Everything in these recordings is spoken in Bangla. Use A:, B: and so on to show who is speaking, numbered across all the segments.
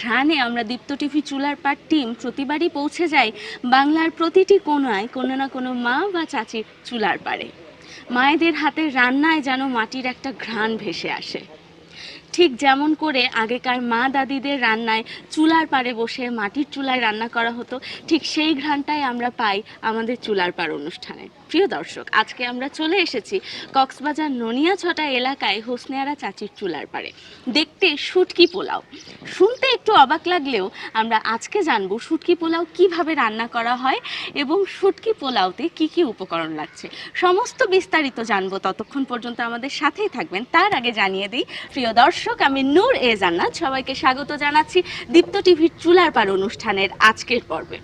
A: ঘ্রাণে আমরা দীপ্ত টিভি চুলার পাড় টিম প্রতিবারই পৌঁছে যাই বাংলার প্রতিটি কোণায় কোনো না কোনো মা বা চাচির চুলার পাড়ে। মায়েদের হাতের রান্নায় যেন মাটির একটা ঘ্রাণ ভেসে আসে, ঠিক যেমন করে আগেকার মা দাদিদের রান্নায় চুলার পাড়ে বসে মাটির চুলায় রান্না করা হতো, ঠিক সেই ঘ্রাণটাই আমরা পাই আমাদের চুলার পাড় অনুষ্ঠানে। প্রিয় দর্শক, আজকে আমরা চলে এসেছি কক্সবাজার ননিয়াছটা এলাকায় হোসনে আরা চাচির চুলার পাড়ে দেখতে শুটকি পোলাও। শুনতে একটু অবাক লাগলেও আমরা আজকে জানবো শুটকি পোলাও কিভাবে রান্না করা হয় এবং শুটকি পোলাওতে কি কি উপকরণ লাগছে। সমস্ত বিস্তারিত জানবো, ততক্ষণ পর্যন্ত আমাদের সাথেই থাকবেন। তার আগে জানিয়ে দিই, প্রিয় দর্শক, আমি নূর এ জান্নাত সবাইকে স্বাগত জানাচ্ছি দীপ্ত টিভির চুলার পাড় অনুষ্ঠানের আজকের পর্বে।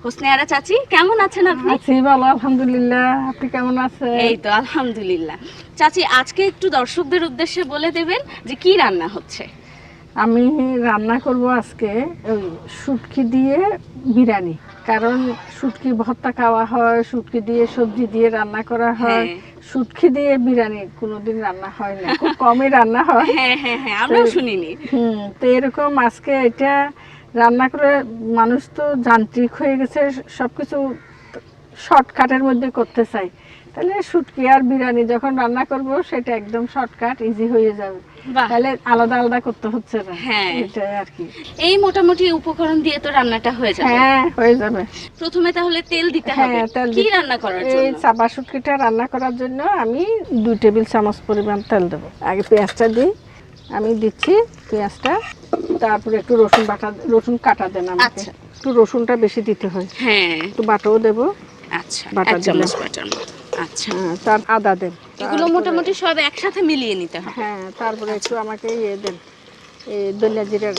A: হোসনে আরা চাচি, কেমন আছেন আপনি?
B: আছি ভালো, আলহামদুলিল্লাহ। আপনি কেমন আছেন?
A: এই তো আলহামদুলিল্লাহ। চাচি, আজকে একটু দর্শকদের উদ্দেশ্যে বলে দেবেন যে কি রান্না হচ্ছে?
B: আমি রান্না করব আজকে ওই শুটকি দিয়ে বিরিয়ানি। কারণ শুটকি ভর্তা খাওয়া হয়, শুটকি দিয়ে সবজি দিয়ে রান্না করা হয়, শুটকি দিয়ে বিরিয়ানি কোনোদিন রান্না হয় না, খুব কমই রান্না হয়।
A: হ্যাঁ হ্যাঁ হ্যাঁ, আমরাও শুনিনি।
B: তো এরকম আজকে এটা রান্না করে, মানুষ তো যান্ত্রিক হয়ে গেছে, সবকিছু শর্টকাটের মধ্যে করতে চাই, তাহলে শুটকি আর বিরিয়ানি যখন রান্না করব সেটা একদম শর্টকাট, ইজি হয়ে যাবে, তাহলে আলাদা আলাদা করতে হচ্ছে না।
A: হ্যাঁ,
B: এটাই আর কি।
A: এই মোটামুটি উপকরণ দিয়ে তো রান্নাটা হয়ে যাবে।
B: হ্যাঁ, হয়ে যাবে।
A: প্রথমে তাহলে তেল দিতে হবে। কি রান্না করার জন্য?
B: এই চাপা শুটকিটা রান্না করার জন্য আমি 2 টেবিল চামচ পরিমাণ তেল দেবো। আগে পেঁয়াজটা দিই, আমি দিচ্ছি পেঁয়াজটা, তারপরে একটু রসুন কাটা দেন আমাকে। একটু রসুনটা বেশি দিতে হয়।
A: হ্যাঁ,
B: একটু বাটাও দেবো।
A: আচ্ছা,
B: বাটা
A: 1 চামচ বাটার মতো। আচ্ছা,
B: তার আদা দেন।
A: এগুলো মোটামুটি সব একসাথে মিলিয়ে নিতে হবে।
B: হ্যাঁ, তারপরে একটু আমাকে দেন, এই ধনিয়া জিরার